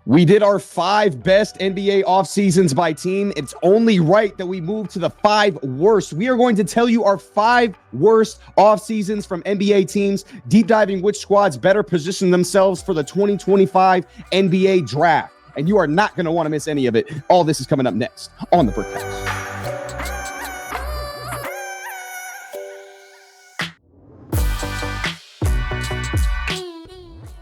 We did our 5 best NBA off seasons by team. It's only right that we move to the 5 worst. We are going to tell you our 5 worst off seasons from NBA teams, deep diving which squads better position themselves for the 2025 NBA draft. And you are not going to want to miss any of it. All this is coming up next on the Brick House.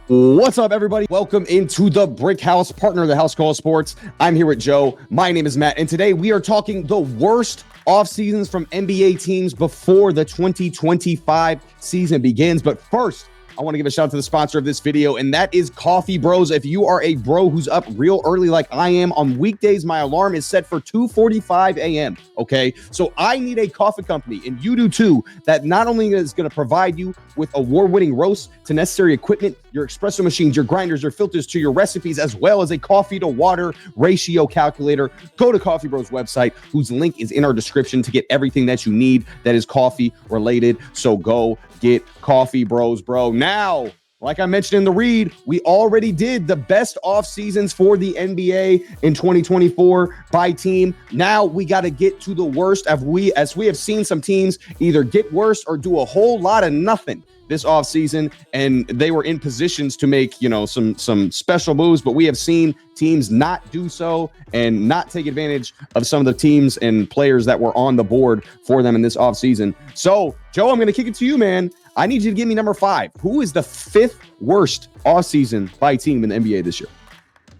What's up, everybody? Welcome into the Brick House, partner of the House Call Sports. I'm here with Joe. My name is Matt, and today we are talking the worst off seasons from NBA teams before the 2025 season begins. But first, I want to give a shout out to the sponsor of this video, and that is Coffee Bros. If you are a bro who's up real early like I am, on weekdays, my alarm is set for 2:45 a.m., okay? So I need a coffee company, and you do too, that not only is going to provide you with award-winning roasts to necessary equipment, your espresso machines, your grinders, your filters to your recipes, as well as a coffee to water ratio calculator. Go to Coffee Bros website, whose link is in our description, to get everything that you need that is coffee related. So go get Coffee Bros, bro. Now, like I mentioned in the read, we already did the best off seasons for the NBA in 2024 by team. Now we got to get to the worst, as we have seen some teams either get worse or do a whole lot of nothing this offseason, and they were in positions to make, some special moves, but we have seen teams not do so and not take advantage of some of the teams and players that were on the board for them in this offseason. So, Joe, I'm going to kick it to you, man. I need you to give me number 5. Who is the 5th worst offseason by team in the NBA this year?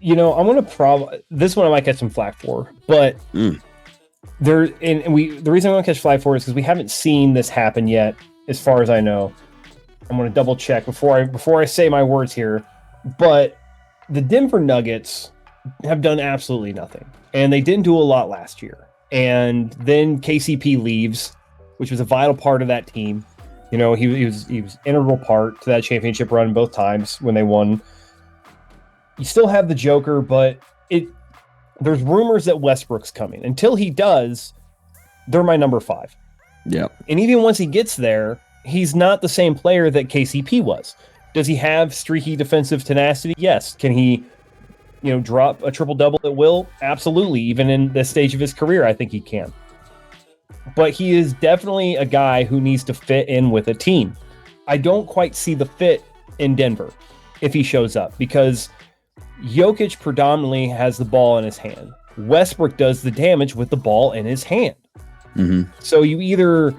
I'm going to this one I might catch some flack for, but the reason I want to catch flack for is because we haven't seen this happen yet, as far as I know. I'm going to double check before I say my words here, but the Denver Nuggets have done absolutely nothing, and they didn't do a lot last year. And then KCP leaves, which was a vital part of that team. He was integral part to that championship run both times when they won. You still have the Joker, but there's rumors that Westbrook's coming. Until he does, they're my number 5. Yeah. And even once he gets there, he's not the same player that KCP was. Does he have streaky defensive tenacity? Yes. Can he, drop a triple-double at will? Absolutely. Even in this stage of his career, I think he can. But he is definitely a guy who needs to fit in with a team. I don't quite see the fit in Denver if he shows up, because Jokic predominantly has the ball in his hand. Westbrook does the damage with the ball in his hand. Mm-hmm. So you either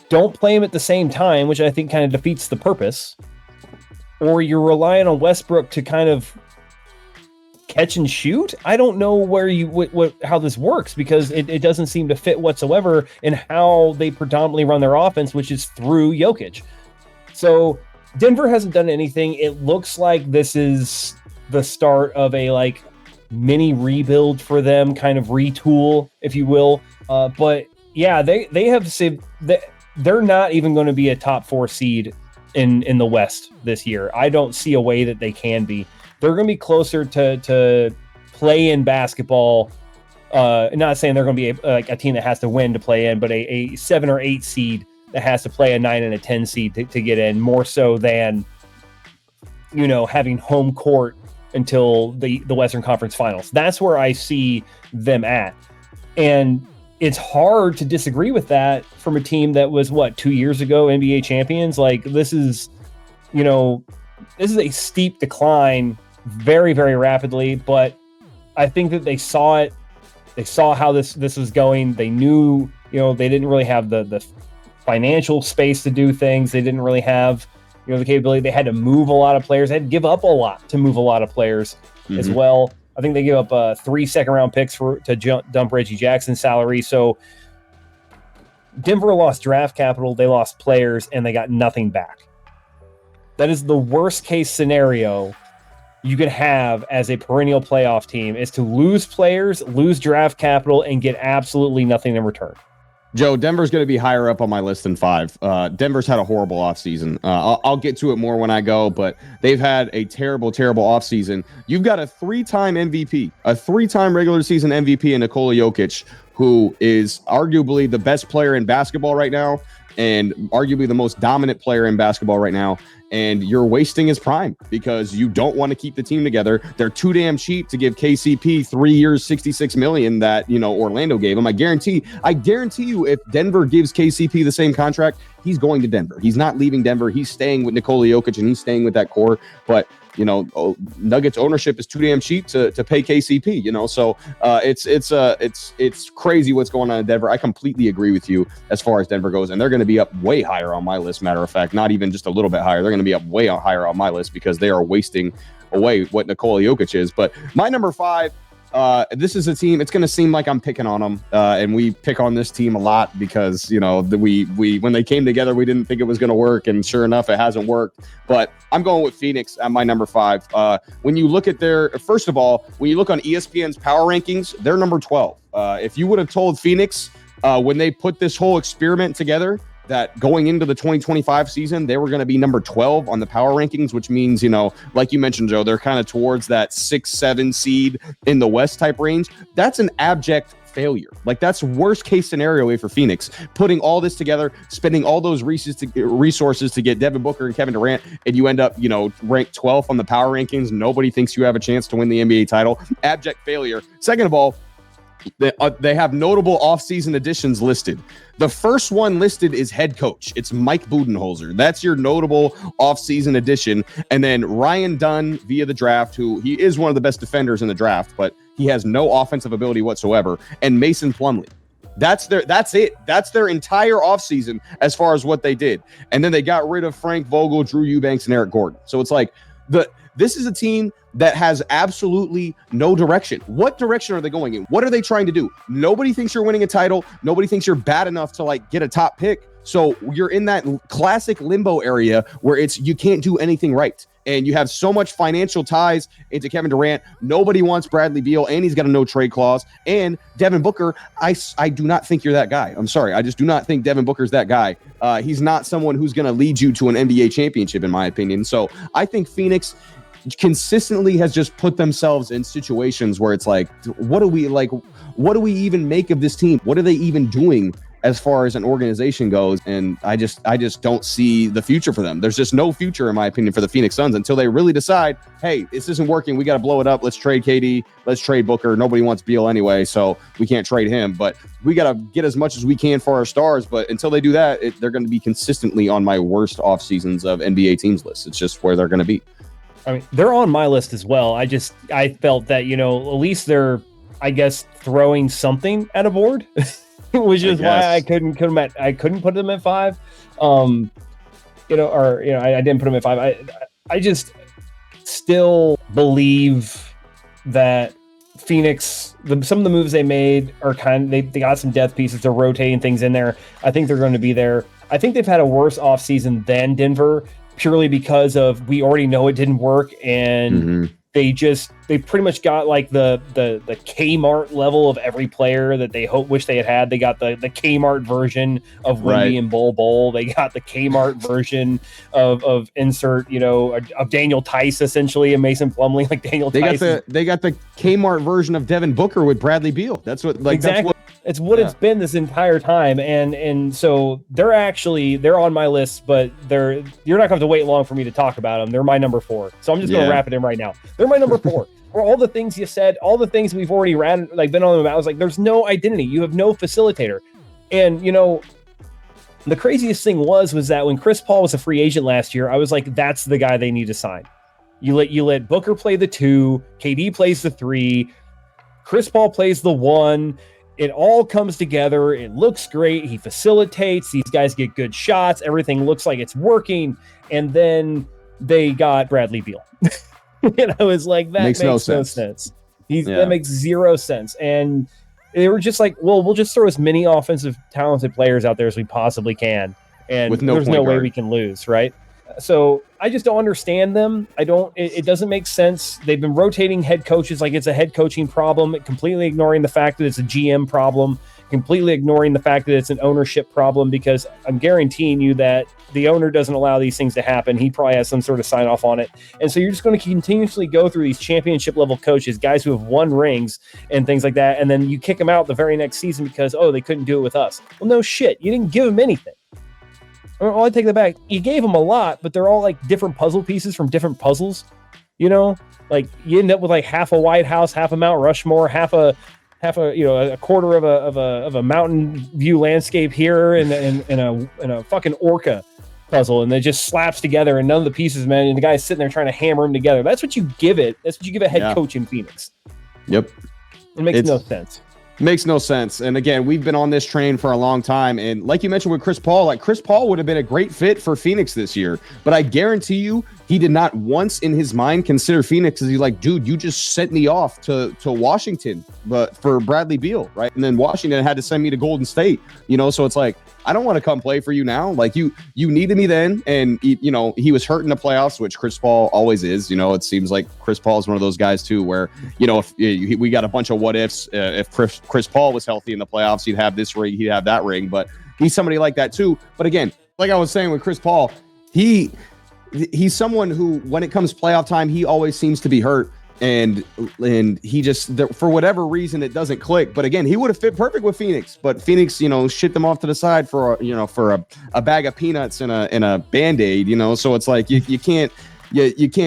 don't play him at the same time, which I think kind of defeats the purpose, or you're relying on Westbrook to kind of catch and shoot. I don't know how this works, because it doesn't seem to fit whatsoever in how they predominantly run their offense, which is through Jokic. So Denver hasn't done anything. It looks like this is the start of a mini rebuild for them, kind of retool, if you will. But yeah, they have said that they're not even going to be a top 4 seed in the West this year. I don't see a way that they can be. They're going to be closer to play in basketball. Not saying they're going to be a team that has to win to play in, but a 7 or 8 seed that has to play a 9 and a 10 seed to get in, more so than having home court until the Western Conference Finals. That's where I see them at, and it's hard to disagree with that from a team that was 2 years ago NBA champions. This is a steep decline very, very rapidly, but I think that they saw it. They saw how this was going. They knew, they didn't really have the financial space to do things. They didn't really have, the capability. They had to move a lot of players. They had to give up a lot to move a lot of players as well. I think they gave up 3 second-round picks to dump Reggie Jackson's salary. So Denver lost draft capital, they lost players, and they got nothing back. That is the worst-case scenario you could have as a perennial playoff team, is to lose players, lose draft capital, and get absolutely nothing in return. Joe, Denver's going to be higher up on my list than 5. Denver's had a horrible offseason. I'll get to it more when I go, but they've had a terrible, terrible offseason. You've got a 3-time MVP, a 3-time regular season MVP in Nikola Jokic, who is arguably the best player in basketball right now. and arguably the most dominant player in basketball right now. And you're wasting his prime because you don't want to keep the team together. They're too damn cheap to give KCP 3 years, $66 million that, Orlando gave him. I guarantee you, if Denver gives KCP the same contract, he's going to Denver. He's not leaving Denver. He's staying with Nikola Jokic and he's staying with that core. But Nuggets ownership is too damn cheap to pay KCP, so it's crazy what's going on in Denver. I completely agree with you as far as Denver goes, and they're going to be up way higher on my list. Matter of fact, not even just a little bit higher. They're going to be up way higher on my list because they are wasting away what Nikola Jokic is. But my number 5, this is a team. It's going to seem like I'm picking on them, and we pick on this team a lot because we when they came together, we didn't think it was going to work, and sure enough, it hasn't worked. But I'm going with Phoenix at my number 5. When you look at first of all, when you look on ESPN's power rankings, they're number 12. If you would have told Phoenix when they put this whole experiment together that going into the 2025 season, they were going to be number 12 on the power rankings, which means, like you mentioned, Joe, they're kind of towards that 6-7 seed in the West type range. That's an abject failure. Like, that's worst case scenario for Phoenix, putting all this together, spending all those resources to get Devin Booker and Kevin Durant, and you end up, ranked 12th on the power rankings. Nobody thinks you have a chance to win the NBA title. Abject failure. Second of all, they have notable offseason additions listed. The first one listed is head coach. It's Mike Budenholzer. That's your notable offseason addition. And then Ryan Dunn via the draft, who he is one of the best defenders in the draft, but he has no offensive ability whatsoever. And Mason Plumlee. That's it. That's their entire offseason as far as what they did. And then they got rid of Frank Vogel, Drew Eubanks, and Eric Gordon. So it's like this is a team that has absolutely no direction. What direction are they going in? What are they trying to do? Nobody thinks you're winning a title. Nobody thinks you're bad enough to get a top pick. So you're in that classic limbo area where you can't do anything right. And you have so much financial ties into Kevin Durant. Nobody wants Bradley Beal, and he's got a no trade clause. And Devin Booker, I do not think you're that guy. I'm sorry. I just do not think Devin Booker's that guy. He's not someone who's going to lead you to an NBA championship, in my opinion. So I think Phoenix consistently has just put themselves in situations where it's like, what do we even make of this team? What are they even doing as far as an organization goes? And I just don't see the future for them. There's just no future, in my opinion, for the Phoenix Suns until they really decide, hey, this isn't working. We got to blow it up. Let's trade KD. Let's trade Booker. Nobody wants Beal anyway, so we can't trade him. But we got to get as much as we can for our stars. But until they do that, they're going to be consistently on my worst off seasons of NBA teams list. It's just where they're going to be. I mean, they're on my list as well. I felt that, at least they're, I guess, throwing something at a board, which is why I couldn't put them at 5. I didn't put them at 5. I just still believe that Phoenix, some of the moves they made are they got some depth pieces. They're rotating things in there. I think they're going to be there. I think they've had a worse offseason than Denver, purely because of we already know it didn't work, and they pretty much got the Kmart level of every player that they wish they had. They got the Kmart version of Wemby and Bol. They got the Kmart version of insert, of Daniel Tice, essentially, and Mason Plumlee, like Daniel Tice. They got the Kmart version of Devin Booker with Bradley Beal. That's what exactly. It's what it's been this entire time, and so they're on my list, but you're not gonna have to wait long for me to talk about them. They're my number 4, so I'm just gonna wrap it in right now. They're my number 4. For all the things you said, all the things we've already been on them about, I was like, there's no identity. You have no facilitator, and the craziest thing was that when Chris Paul was a free agent last year, I was like, that's the guy they need to sign. You let Booker play the 2, KD plays the 3, Chris Paul plays the 1. It all comes together. It looks great. He facilitates. These guys get good shots. Everything looks like it's working. And then they got Bradley Beal. And I was like, that makes no sense. That makes zero sense. And they were just like, well, we'll just throw as many offensive talented players out there as we possibly can. And there's no way we can lose, right? So I just don't understand them. It doesn't make sense. They've been rotating head coaches like it's a head coaching problem, completely ignoring the fact that it's a GM problem, completely ignoring the fact that it's an ownership problem, because I'm guaranteeing you that the owner doesn't allow these things to happen. He probably has some sort of sign off on it. And so you're just going to continuously go through these championship level coaches, guys who have won rings and things like that. And then you kick them out the very next season because, they couldn't do it with us. Well, no shit. You didn't give them anything. I take that back. You gave them a lot, but they're all like different puzzle pieces from different puzzles. You know, like you end up with like half a White House, half a Mount Rushmore, half a a quarter of a mountain view landscape here, and a fucking orca puzzle, and it just slaps together, and none of the pieces, man. And the guy's sitting there trying to hammer them together. That's what you give it. That's what you give a head coach in Phoenix. Yep, it makes no sense. Makes no sense. And again, we've been on this train for a long time. And like you mentioned with Chris Paul, like Chris Paul would have been a great fit for Phoenix this year. But I guarantee you, he did not once in his mind consider Phoenix as he's like, dude, you just sent me off to Washington, but for Bradley Beal, right? And then Washington had to send me to Golden State, so it's like, I don't want to come play for you now. Like you needed me then. And he was hurt in the playoffs, which Chris Paul always is. It seems like Chris Paul is one of those guys too, where, if we got a bunch of what ifs, if Chris Paul was healthy in the playoffs, he'd have this ring, he'd have that ring, but he's somebody like that too. But again, like I was saying with Chris Paul, he's someone who, when it comes playoff time, he always seems to be hurt. And he just, for whatever reason, it doesn't click. But again, he would have fit perfect with Phoenix. But Phoenix, shit them off to the side for a bag of peanuts and a Band-Aid. So it's like you can't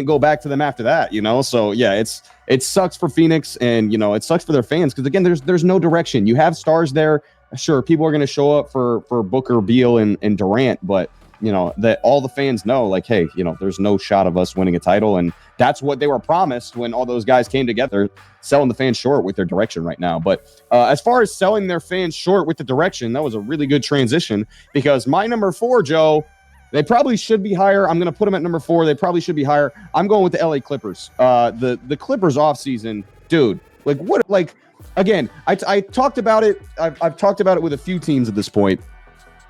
go back to them after that. So yeah, it sucks for Phoenix, and it sucks for their fans because again, there's no direction. You have stars there. Sure, people are going to show up for Booker, Beal, and Durant, but that all the fans know, like, hey, there's no shot of us winning a title. And that's what they were promised when all those guys came together, selling the fans short with their direction right now. But as far as selling their fans short with the direction, that was a really good transition, because my number 4, Joe, they probably should be higher. I'm going to put them at number 4. They probably should be higher. I'm going with the LA Clippers. The Clippers offseason, dude, like what, like, again, I talked about it. I've talked about it with a few teams at this point.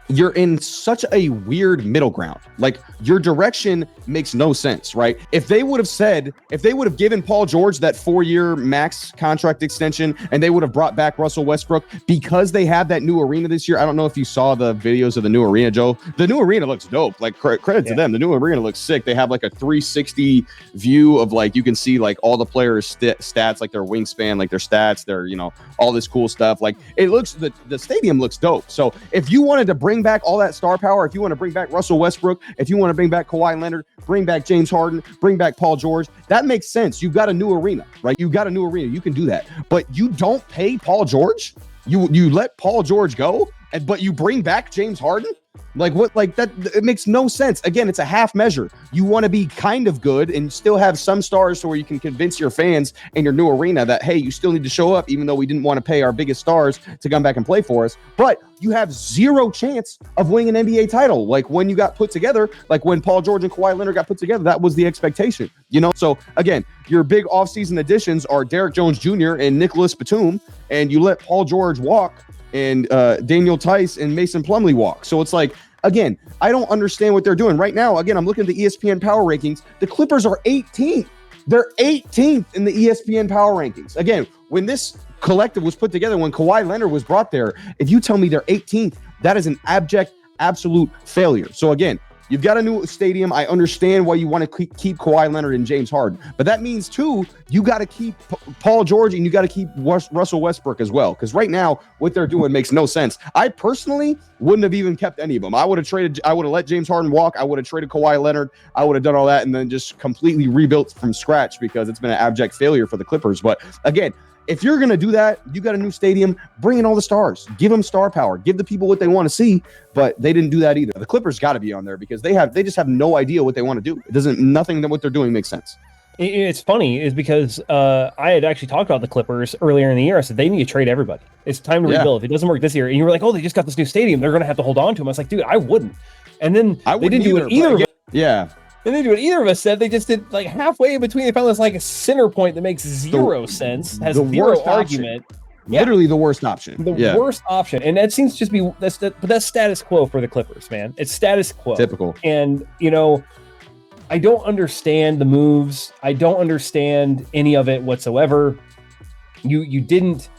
You're in such a weird middle ground. Like, your direction makes no sense, right? If they would have given Paul George that 4-year max contract extension, and they would have brought back Russell Westbrook, because they have that new arena this year. I don't know if you saw the videos of the new arena, Joe. The new arena looks dope. Like, credit to them. The new arena looks sick. They have like a 360 view of, like, you can see like all the players' stats, like their wingspan, like their stats, their, all this cool stuff. Like, it looks, the stadium looks dope. So if you wanted to bring back all that star power, if you want to bring back Russell Westbrook, if you want to bring back Kawhi Leonard, bring back James Harden, bring back Paul George, that makes sense. You've got a new arena, right? You got a new arena. You can do that. But you don't pay Paul George? You let Paul George go, but you bring back James Harden? Like, what? Like, that, it makes no sense. Again, it's a half measure. You want to be kind of good and still have some stars so where you can convince your fans in your new arena that, hey, you still need to show up, even though we didn't want to pay our biggest stars to come back and play for us. But you have zero chance of winning an NBA title. Like, when you got put together, like when Paul George and Kawhi Leonard got put together, that was the expectation, So again, your big offseason additions are Derek Jones Jr. and Nicholas Batum, and you let Paul George walk, and Daniel Tice and Mason Plumlee walk. So it's like, again, I don't understand what they're doing right now. Again, I'm looking at the ESPN power rankings. The Clippers are 18th. They're 18th in the ESPN power rankings. Again, when this collective was put together, when Kawhi Leonard was brought there, if you tell me they're 18th, that is an abject, absolute failure. So again, you've got a new stadium. I understand why you want to keep Kawhi Leonard and James Harden, but that means too, you got to keep Paul George and you got to keep Russell Westbrook as well. Because right now, what they're doing makes no sense. I personally wouldn't have even kept any of them. I would have let James Harden walk. I would have traded Kawhi Leonard. I would have done all that and then just completely rebuilt from scratch, because it's been an abject failure for the Clippers. But again, if you're going to do that, you got a new stadium, bring in all the stars, give them star power, give the people what they want to see, but they didn't do that either. The Clippers got to be on there because they just have no idea what they want to do. Nothing that what they're doing makes sense. It's funny is because I had actually talked about the Clippers earlier in the year. I said, they need to trade everybody. It's time to rebuild. If it doesn't work this year, and you were like, oh, they just got this new stadium, they're going to have to hold on to them. I was like, dude, I wouldn't. And then they didn't do it either. Yeah. They didn't do what either of us said. They just did like halfway in between. They found this like a center point that makes zero sense, has zero argument. Literally the worst option. The worst option. And that seems to just be, that's status quo for the Clippers, man. It's status quo. Typical. And, I don't understand the moves. I don't understand any of it whatsoever. You didn't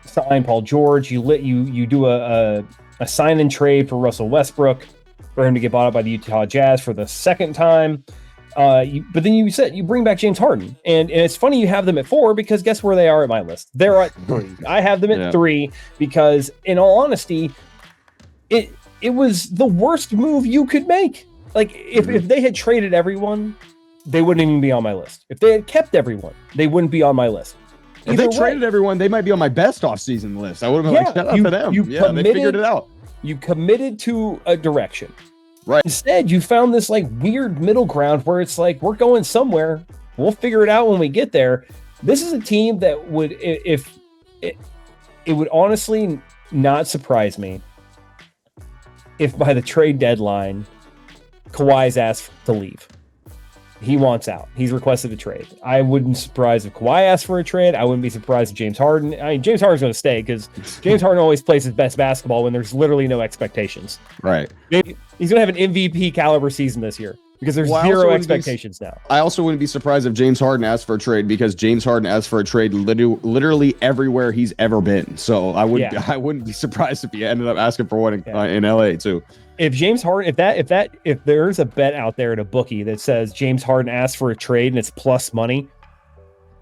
sign Paul George. You do a sign and trade for Russell Westbrook for him to get bought up by the Utah Jazz for the second time. But then you said you bring back James Harden. And it's funny you have them at 4 because guess where they are at my list? They're at 3. I have them at 3 because, in all honesty, it was the worst move you could make. Like if they had traded everyone, they wouldn't even be on my list. If they had kept everyone, they wouldn't be on my list. If they traded everyone, they might be on my best offseason list. I would have been like, shout out to them. They figured it out. You committed to a direction. Right. Instead, you found this like weird middle ground where it's like, we're going somewhere. We'll figure it out when we get there. This is a team that would, if it would honestly not surprise me if by the trade deadline, Kawhi's asked to leave. He wants out. He's requested a trade. I wouldn't be surprised if Kawhi asked for a trade. I wouldn't be surprised if James Harden. I mean, James Harden's going to stay because James Harden always plays his best basketball when there's literally no expectations. Right. He's going to have an MVP caliber season this year because there's zero expectations now. I also wouldn't be surprised if James Harden asked for a trade because James Harden asked for a trade literally everywhere he's ever been. So I wouldn't be surprised if he ended up asking for one in LA too. If James Harden, if there's a bet out there at a bookie that says James Harden asked for a trade and it's plus money,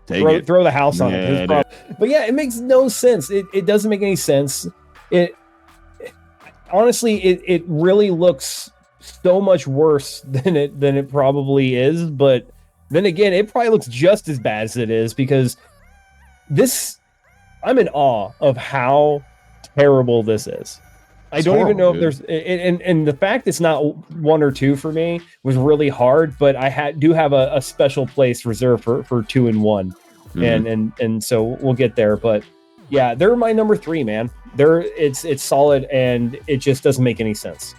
throw the house on it. But yeah, it makes no sense. It doesn't make any sense. Honestly, it really looks so much worse than it probably is. But then again, it probably looks just as bad as it is because I'm in awe of how terrible this is. I don't even know if there's and the fact it's not 1 or 2 for me was really hard, but I do have a special place reserved for 2 and 1, and so we'll get there. But yeah, they're my number 3, man. It's solid, and it just doesn't make any sense.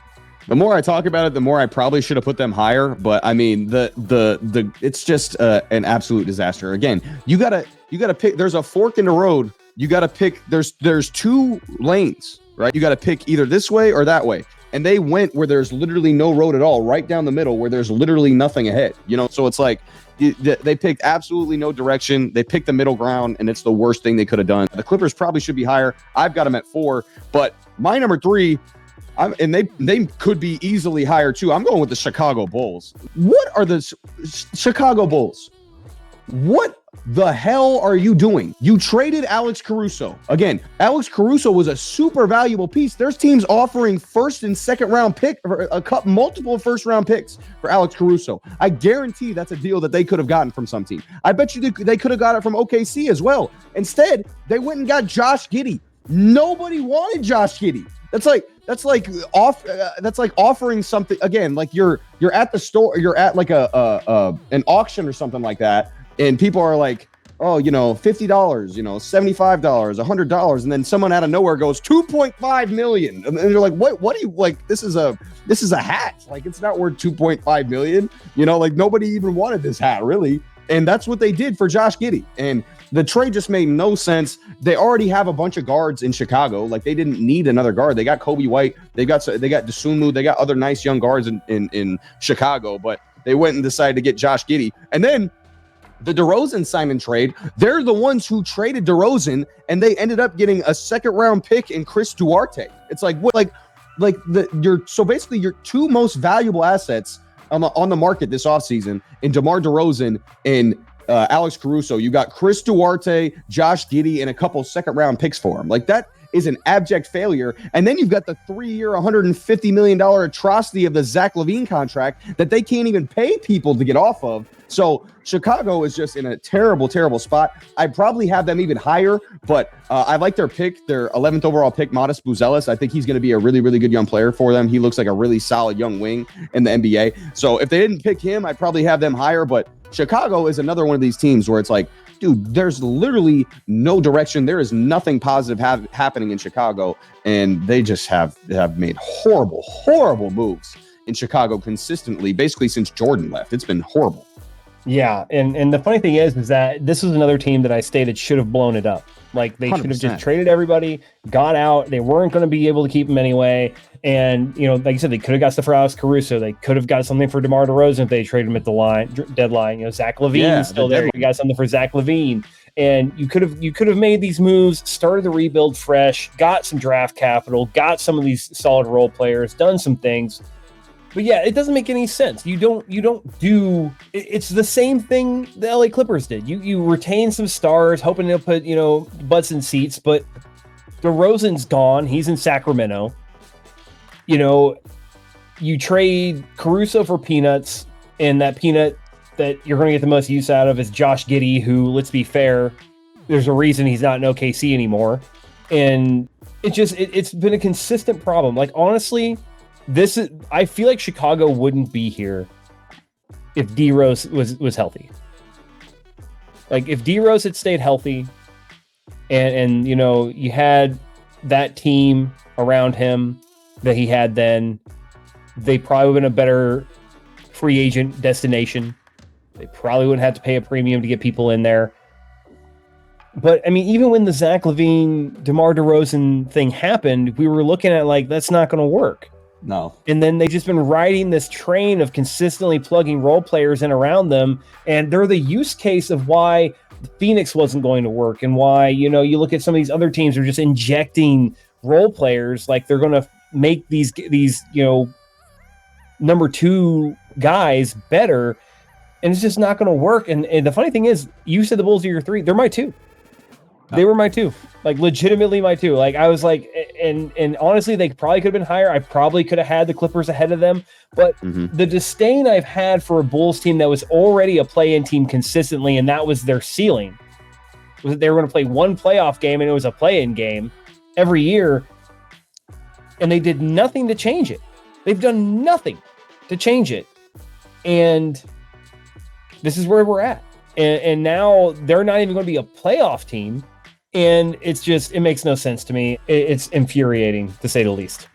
The more I talk about it, the more I probably should have put them higher. But I mean, the it's just an absolute disaster. Again, you gotta pick. There's a fork in the road. You gotta pick. There's 2 lanes. Right, you got to pick either this way or that way, and they went where there's literally no road at all, right down the middle where there's literally nothing ahead. So it's like they picked absolutely no direction. They picked the middle ground, and it's the worst thing they could have done. The Clippers probably should be higher. I've got them at 4, but my number 3, and they could be easily higher too. I'm going with the Chicago Bulls. What are the Chicago Bulls? What the hell are you doing? You traded Alex Caruso. Again, Alex Caruso was a super valuable piece. There's teams offering first and second round pick, multiple first round picks for Alex Caruso. I guarantee that's a deal that they could have gotten from some team. I bet you they could have got it from OKC as well. Instead, they went and got Josh Giddy. Nobody wanted Josh Giddy. That's like offering something again. Like you're at the store, you're at like an auction or something like that. And people are like, oh, $50, $75, $100. And then someone out of nowhere goes $2.5 million. And you're like, what do you like? This is a hat. Like, it's not worth $2.5 million. Like nobody even wanted this hat really. And that's what they did for Josh Giddy. And the trade just made no sense. They already have a bunch of guards in Chicago. Like they didn't need another guard. They got Kobe White. They got Dosunmu. They got other nice young guards in Chicago, but they went and decided to get Josh Giddy. And then the DeRozan sign and trade, they're the ones who traded DeRozan, and they ended up getting a second round pick in Chris Duarte. It's like what, so basically your 2 most valuable assets on the market this offseason in DeMar DeRozan and Alex Caruso. You got Chris Duarte, Josh Giddy, and a couple second round picks for him. Like that is an abject failure. And then you've got the 3-year, $150 million atrocity of the Zach LaVine contract that they can't even pay people to get off of. So Chicago is just in a terrible, terrible spot. I'd probably have them even higher, but I like their pick, their 11th overall pick, Modest Buzelis. I think he's going to be a really, really good young player for them. He looks like a really solid young wing in the NBA. So if they didn't pick him, I'd probably have them higher. But Chicago is another one of these teams where it's like, dude, there's literally no direction. There is nothing positive happening in Chicago. And they just have made horrible, horrible moves in Chicago consistently, basically since Jordan left. It's been horrible. Yeah, and the funny thing is that this was another team that I stated should have blown it up. Like they 100%. Should have just traded everybody, got out. They weren't going to be able to keep him anyway. And like you said, they could have got stuff for Alex Caruso. They could have got something for DeMar DeRozan if they traded him at the deadline. Zach LaVine's still there. You got something for Zach LaVine. And you could have made these moves, started the rebuild fresh, got some draft capital, got some of these solid role players, done some things. But yeah, it doesn't make any sense. You don't do. It's the same thing the LA Clippers did. You retain some stars, hoping they'll put butts in seats. But DeRozan's gone. He's in Sacramento. you know, you trade Caruso for peanuts, and that peanut that you're going to get the most use out of is Josh Giddy, who, let's be fair, there's a reason he's not in OKC anymore. And it's been a consistent problem. Like, honestly, I feel like Chicago wouldn't be here if DeRozan was healthy. Like, if DeRozan had stayed healthy and you had that team around him that he had then, they probably would have been a better free agent destination. They probably wouldn't have to pay a premium to get people in there. But, I mean, even when the Zach LaVine, DeMar DeRozan thing happened, we were looking at, like, that's not going to work. No. And then they've just been riding this train of consistently plugging role players in around them. And they're the use case of why Phoenix wasn't going to work and why, you look at some of these other teams who are just injecting role players like they're going to make these number two guys better. And it's just not going to work. And the funny thing is, you said the Bulls are your three. They're my two. They were my two. Like, legitimately my two. Like, I was like, and honestly, they probably could have been higher. I probably could have had the Clippers ahead of them. But the disdain I've had for a Bulls team that was already a play-in team consistently, and that was their ceiling, was that they were going to play one playoff game, and it was a play-in game every year. And they did nothing to change it. They've done nothing to change it. And this is where we're at. And now they're not even going to be a playoff team. And it makes no sense to me. It's infuriating, to say the least.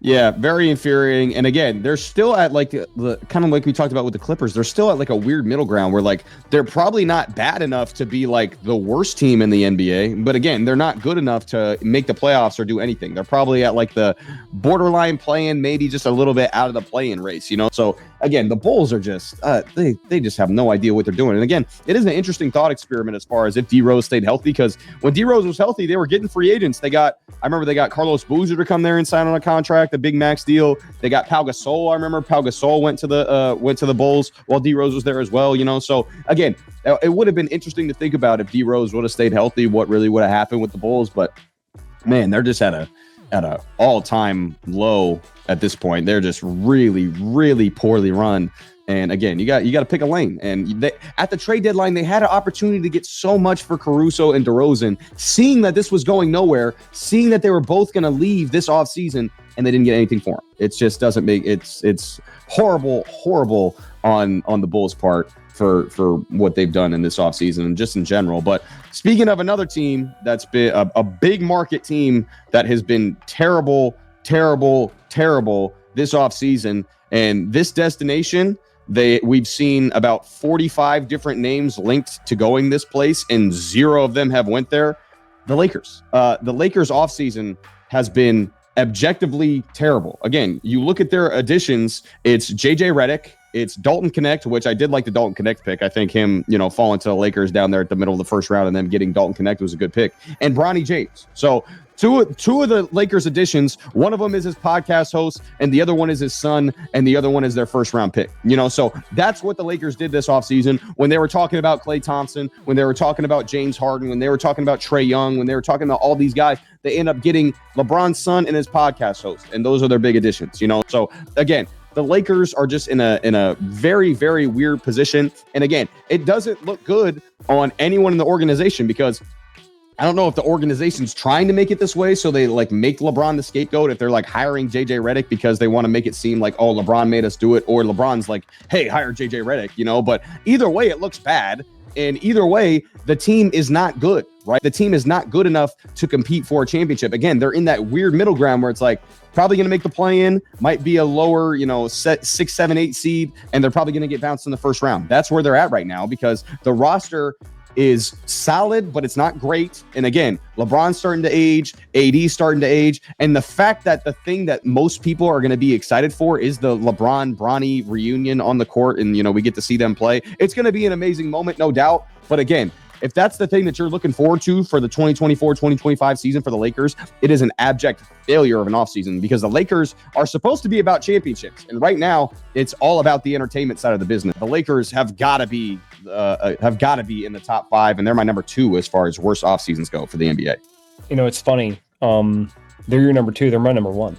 Yeah, very infuriating. And again, they're still at like the kind of like we talked about with the Clippers. They're still at like a weird middle ground where like they're probably not bad enough to be like the worst team in the NBA. But again, they're not good enough to make the playoffs or do anything. They're probably at like the borderline play-in, maybe just a little bit out of the play-in race, So again, the Bulls are just they just have no idea what they're doing. And again, it is an interesting thought experiment as far as if D-Rose stayed healthy, because when D-Rose was healthy, they were getting free agents. I remember they got Carlos Boozer to come there and sign on a contract, a big max deal. They got Pau Gasol. I remember Pau Gasol went to the Bulls while D-Rose was there as well. So again, it would have been interesting to think about if D-Rose would have stayed healthy, what really would have happened with the Bulls. But man, they're just at a all-time low at this point. They're just really, really poorly run. And again, you got to pick a lane. And at the trade deadline, they had an opportunity to get so much for Caruso and DeRozan, seeing that this was going nowhere, seeing that they were both going to leave this offseason, and they didn't get anything for them. It just doesn't make it's horrible on the Bulls' part for what they've done in this offseason and just in general. But speaking of another team that's been a big market team that has been terrible this offseason, and this destination, we've seen about 45 different names linked to going this place, and 0 of them have went there. The Lakers. The Lakers offseason has been objectively terrible. Again, you look at their additions, it's JJ Redick, it's Dalton Connect, which I did like the Dalton Connect pick. I think him, falling to the Lakers down there at the middle of the first round and then getting Dalton Connect was a good pick. And Bronny James. So two of the Lakers additions, one of them is his podcast host, and the other one is his son, and the other one is their first round pick. So that's what the Lakers did this offseason when they were talking about Klay Thompson, when they were talking about James Harden, when they were talking about Trae Young, when they were talking about all these guys. They end up getting LeBron's son and his podcast host, and those are their big additions. So again, the Lakers are just in a very, very weird position. And again, it doesn't look good on anyone in the organization, because I don't know if the organization's trying to make it this way, so they like make LeBron the scapegoat if they're like hiring JJ Redick because they want to make it seem like, oh, LeBron made us do it, or LeBron's like, hey, hire JJ Redick, But either way, it looks bad. And either way, the team is not good, right? The team is not good enough to compete for a championship. Again, they're in that weird middle ground where it's like probably going to make the play-in, might be a lower, 6, 7, 8 seed, and they're probably going to get bounced in the first round. That's where they're at right now, because the roster is solid, but it's not great. And again, LeBron's starting to age, AD's starting to age. And the fact that the thing that most people are going to be excited for is the LeBron-Bronny reunion on the court, and, we get to see them play. It's going to be an amazing moment, no doubt. But again, if that's the thing that you're looking forward to for the 2024-2025 season for the Lakers, it is an abject failure of an offseason, because the Lakers are supposed to be about championships. And right now, it's all about the entertainment side of the business. The Lakers have got to be in the top 5, and they're my number 2 as far as worst off seasons go for the NBA. It's funny. They're your number 2. They're my number 1.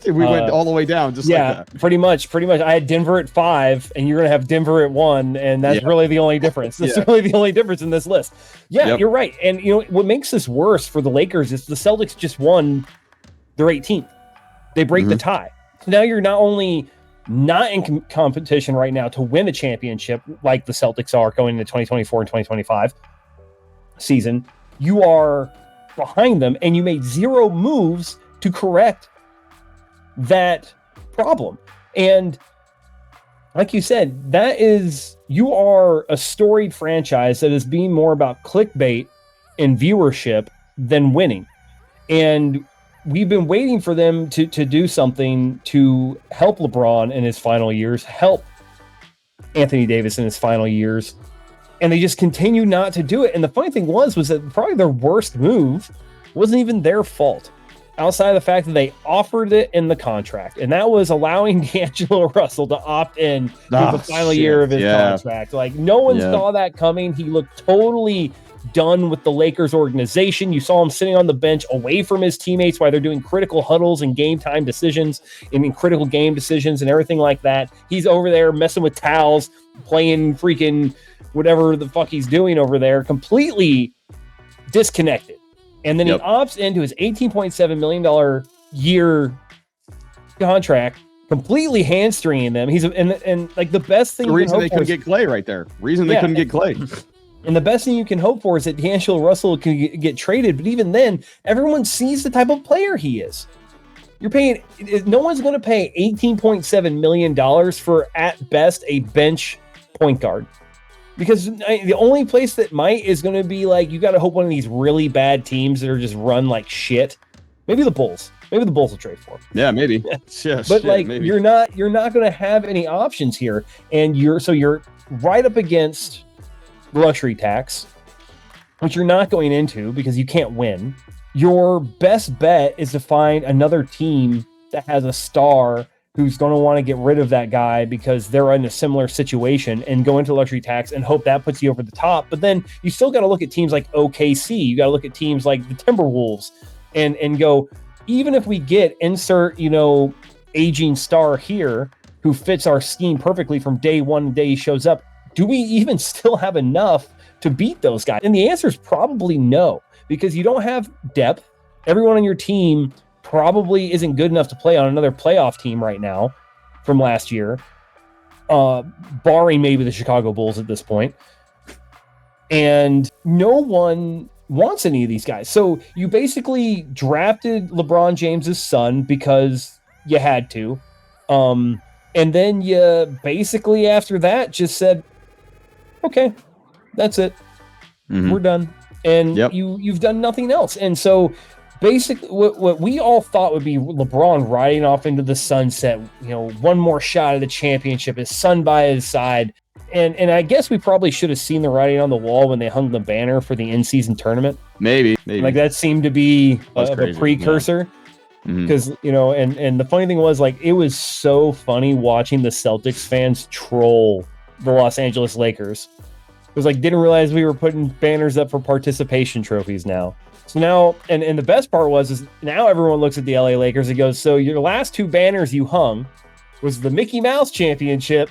We went all the way down, just like that. Pretty much. I had Denver at 5, and you're going to have Denver at 1, and that's really the only difference. That's really the only difference in this list. Yeah, you're right. And what makes this worse for the Lakers is the Celtics just won their 18th. They break the tie. So now you're not only not in competition right now to win a championship like the Celtics are going into 2024 and 2025 season, you are behind them, and you made 0 moves to correct that problem. And like you said, you are a storied franchise that is being more about clickbait and viewership than winning. And we've been waiting for them to do something to help LeBron in his final years, help Anthony Davis in his final years, and they just continue not to do it. And the funny thing was that probably their worst move wasn't even their fault, outside of the fact that they offered it in the contract, and that was allowing D'Angelo Russell to opt in to the final year of his contract. Like, no one saw that coming. He looked totally done with the Lakers organization. You saw him sitting on the bench away from his teammates while they're doing critical huddles and game time decisions and critical game decisions and everything like that. He's over there messing with towels, playing freaking whatever the fuck he's doing over there, completely disconnected. And then he opts into his $18.7 million year contract, completely hamstringing them. He's and like the best thing. The reason they couldn't get Clay right there. Reason they couldn't get Clay. And the best thing you can hope for is that D'Angelo Russell can get traded. But even then, everyone sees the type of player he is. You're paying. No one's going to pay $18.7 million for at best a bench point guard. Because the only place that might is going to be like, you got to hope one of these really bad teams that are just run like shit. Maybe the Bulls. Maybe the Bulls will trade for him. Yeah, maybe. But maybe. you're not going to have any options here, and you're right up against the luxury tax, which you're not going into because you can't win. Your best bet is to find another team that has a star who's going to want to get rid of that guy because they're in a similar situation and go into luxury tax and hope that puts you over the top. But then you still got to look at teams like OKC. You got to look at teams like the Timberwolves and go, even if we get aging star here who fits our scheme perfectly from day one, the day he shows up, do we even still have enough to beat those guys? And the answer is probably no, because you don't have depth. Everyone on your team probably isn't good enough to play on another playoff team right now from last year, barring maybe the Chicago Bulls at this point. And no one wants any of these guys. So you basically drafted LeBron James's son because you had to. And then you basically after that just said, okay, that's it. We're done. And you've done nothing else. And so basically what we all thought would be LeBron riding off into the sunset, one more shot at the championship, his son by his side. And I guess we probably should have seen the writing on the wall when they hung the banner for the in-season tournament. Maybe. Like that seemed to be a precursor. Because, and the funny thing was, like, it was so funny watching the Celtics fans troll the Los Angeles Lakers. It was like, didn't realize we were putting banners up for participation trophies now. So now, and the best part is now everyone looks at the LA Lakers and goes, so your last 2 banners you hung was the Mickey Mouse Championship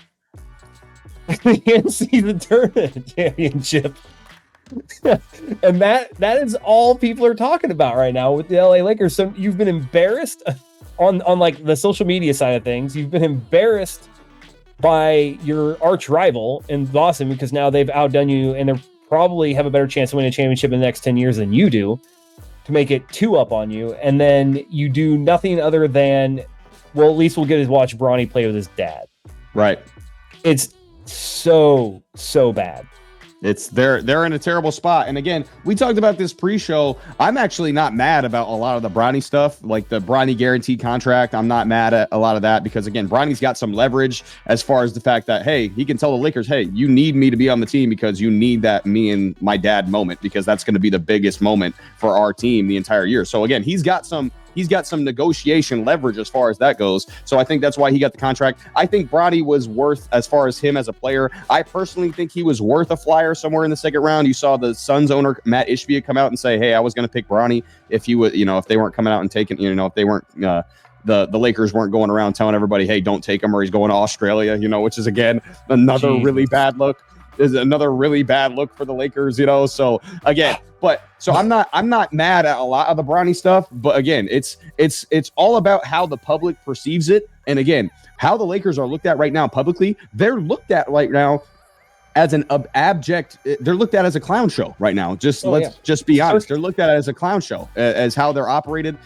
and the in-season tournament championship. And that is all people are talking about right now with the LA Lakers. So you've been embarrassed on like the social media side of things. You've been embarrassed by your arch rival in Boston because now they've outdone you and they probably have a better chance of winning a championship in the next 10 years than you do, to make it 2 up on you. And then you do nothing other than, well, at least we'll get to watch Bronny play with his dad. Right. It's so bad. They're in a terrible spot. And again, we talked about this pre-show. I'm actually not mad about a lot of the Bronny stuff, like the Bronny guaranteed contract. I'm not mad at a lot of that because, again, Bronny's got some leverage as far as the fact that, hey, he can tell the Lakers, hey, you need me to be on the team because you need that me and my dad moment, because that's going to be the biggest moment for our team the entire year. So again, he's got some negotiation leverage as far as that goes. So I think that's why he got the contract. I think Bronny was worth, as far as him as a player, I personally think he was worth a flyer somewhere in the second round. You saw the Suns owner, Matt Ishbia, come out and say, hey, I was going to pick Bronny if he would, if they weren't coming out and taking, if they weren't, the Lakers weren't going around telling everybody, hey, don't take him or he's going to Australia, which is, again, another really bad look. Is another really bad look for the Lakers, So again, so I'm not mad at a lot of the Bronny stuff, but again, it's all about how the public perceives it. And again, how the Lakers are looked at right now publicly, they're looked at right now as an abject, they're looked at as a clown show right now. Let's just be honest. They're looked at as a clown show, as how they're operated.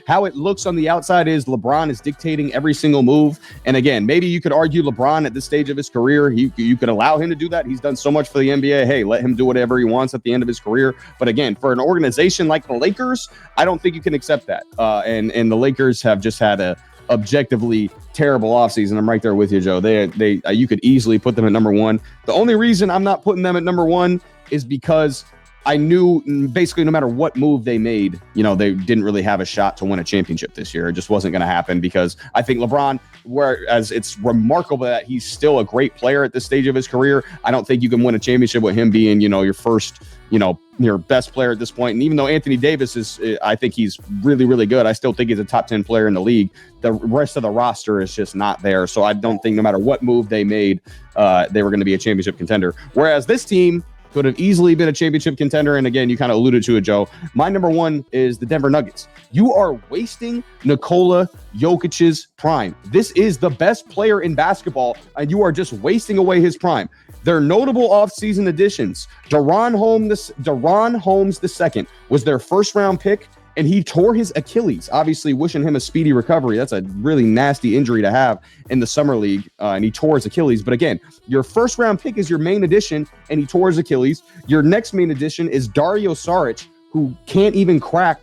How it looks on the outside is LeBron is dictating every single move. And again, maybe you could argue LeBron at this stage of his career, you could allow him to do that. He's done so much for the NBA. Hey, let him do whatever he wants at the end of his career. But again, for an organization like the Lakers, I don't think you can accept that. And the Lakers have just had a objectively terrible offseason. I'm right there with you, Joe. They you could easily put them at number one. The only reason I'm not putting them at number one is because I knew basically no matter what move they made, they didn't really have a shot to win a championship this year. It just wasn't going to happen because I think LeBron, whereas it's remarkable that he's still a great player at this stage of his career, I don't think you can win a championship with him being, your first, your best player at this point. And even though Anthony Davis I think he's really, really good. I still think he's a top 10 player in the league. The rest of the roster is just not there. So I don't think no matter what move they made, they were going to be a championship contender. Whereas this team could have easily been a championship contender. And again, you kind of alluded to it, Joe. My number one is the Denver Nuggets. You are wasting Nikola Jokic's prime. This is the best player in basketball, and you are just wasting away his prime. Their notable offseason additions, DeRozan Holmes II was their first-round pick, and he tore his Achilles. Obviously, wishing him a speedy recovery. That's a really nasty injury to have in the summer league, and he tore his Achilles. But again, your first-round pick is your main addition, and he tore his Achilles. Your next main addition is Dario Saric, who can't even crack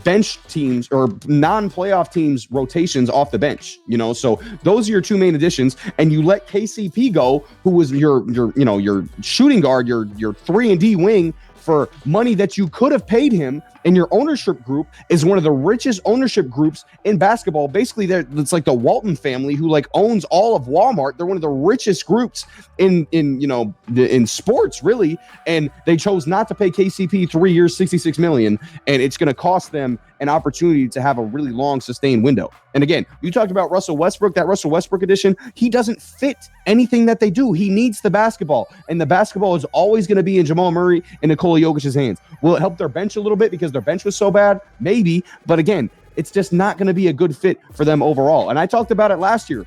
bench teams or non-playoff teams rotations off the bench, so those are your two main additions, and you let KCP go, who was your shooting guard, your 3-and-D wing, for money that you could have paid him. And your ownership group is one of the richest ownership groups in basketball. Basically, it's like the Walton family who owns all of Walmart. They're one of the richest groups in sports, really. And they chose not to pay KCP 3 years, $66 million, and it's going to cost them an opportunity to have a really long sustained window. And again, you talked about Russell Westbrook, that Russell Westbrook edition. He doesn't fit anything that they do. He needs the basketball, and the basketball is always going to be in Jamal Murray and Nikola Jokic's hands. Will it help their bench a little bit because their bench was so bad? Maybe, but again, it's just not going to be a good fit for them overall. And I talked about it last year.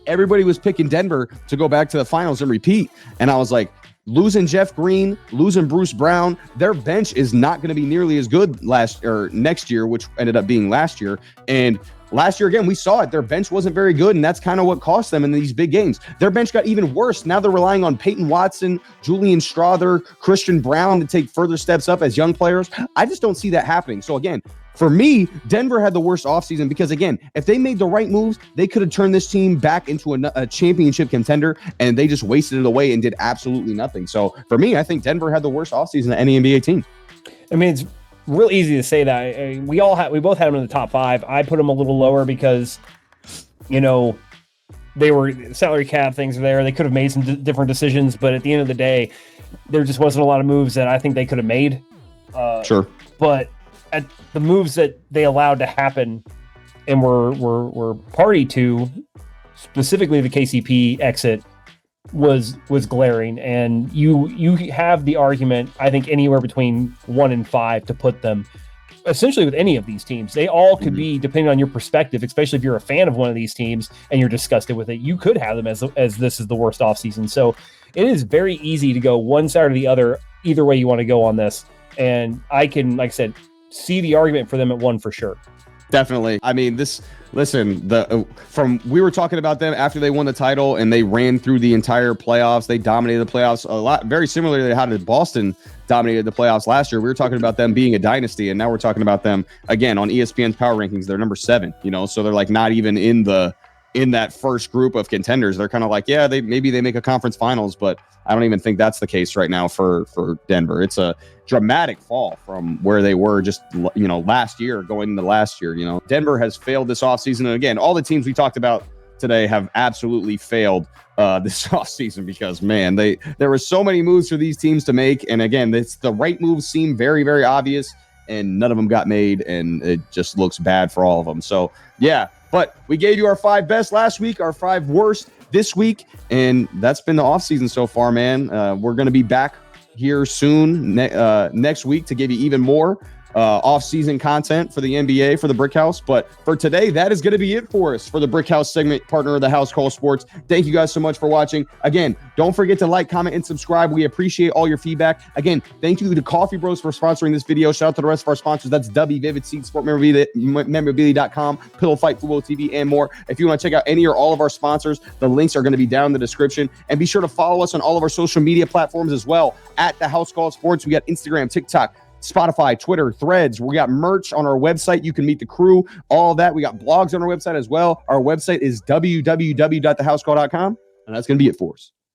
Everybody was picking Denver to go back to the finals and repeat, and I was like, losing Jeff Green, losing Bruce Brown, their bench is not going to be nearly as good next year, which ended up being last year. And last year, again, we saw it. Their bench wasn't very good, and that's kind of what cost them in these big games. Their bench got even worse. Now they're relying on Peyton Watson, Julian Strawther, Christian Brown to take further steps up as young players. I just don't see that happening. So again, for me, Denver had the worst offseason because, again, if they made the right moves, they could have turned this team back into a championship contender, and they just wasted it away and did absolutely nothing. So for me, I think Denver had the worst offseason of any NBA team. I mean, it's real easy to say that. We both had them in the top five. I put them a little lower because, they were salary cap things are there. They could have made some different decisions, but at the end of the day, there just wasn't a lot of moves that I think they could have made. Sure. But at the moves that they allowed to happen and were party to, specifically the KCP exit, was glaring. And you have the argument, I think, anywhere between 1 and 5 to put them essentially with any of these teams. They all could be, depending on your perspective, especially if you're a fan of one of these teams and you're disgusted with it, you could have them as this is the worst offseason. So it is very easy to go one side or the other, either way you want to go on this. And I can, like I said, see the argument for them at 1 for sure. Definitely. I mean, we were talking about them after they won the title and they ran through the entire playoffs. They dominated the playoffs a lot, very similarly to how Boston dominated the playoffs last year. We were talking about them being a dynasty, and now we're talking about them again on ESPN's power rankings. They're number 7, so they're not even in that first group of contenders. They're kind of maybe they make a conference finals, but I don't even think that's the case right now for Denver. It's a dramatic fall from where they were just, last year, going into last year. Denver has failed this offseason. And again, all the teams we talked about today have absolutely failed this offseason because, man, there were so many moves for these teams to make. And again, the right moves seem very, very obvious. and none of them got made, and it just looks bad for all of them. So, yeah, but we gave you our 5 best last week, our 5 worst this week, and that's been the offseason so far, man. We're going to be back here soon next week to give you even more off-season content for the NBA, for the Brick House. But for today, that is going to be it for us for the Brick House segment, partner of the House Call Sports. Thank you guys so much for watching. Again, don't forget to like, comment, and subscribe. We appreciate all your feedback. Again, thank you to Coffee Bros for sponsoring this video. Shout out to the rest of our sponsors. That's W, Vivid Seats, Sport Memorabilia.com, Pillow Fight, Football TV, and more. If you want to check out any or all of our sponsors, the links are going to be down in the description. And be sure to follow us on all of our social media platforms as well at the House Call Sports. We got Instagram, TikTok, Spotify, Twitter, Threads. We got merch on our website. You can meet the crew, all of that. We got blogs on our website as well. Our website is www.thehousecall.com, and that's going to be it for us.